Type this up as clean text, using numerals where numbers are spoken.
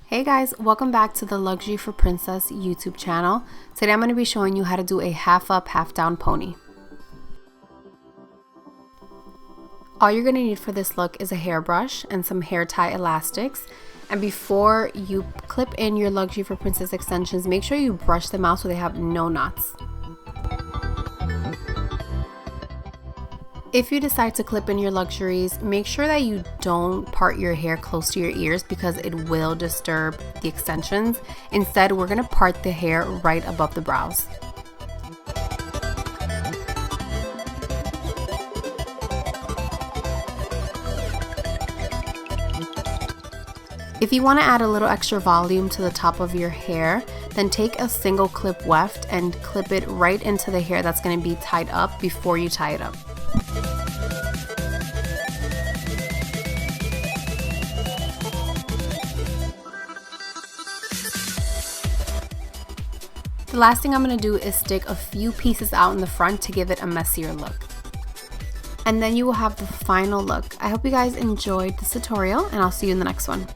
Hey guys, welcome back to the Luxury for Princess YouTube channel. Today I'm going to be showing you how to do a half up, half down pony. All you're going to need for this look is a hairbrush and some hair tie elastics. And before you clip in your Luxury for Princess extensions, make sure you brush them out so they have no knots. If you decide to clip in your luxuries, make sure that you don't part your hair close to your ears because it will disturb the extensions. Instead, we're going to part the hair right above the brows. If you want to add a little extra volume to the top of your hair, then take a single clip weft and clip it right into the hair that's going to be tied up before you tie it up. The last thing I'm going to do is stick a few pieces out in the front to give it a messier look. And then you will have the final look. I hope you guys enjoyed this tutorial and I'll see you in the next one.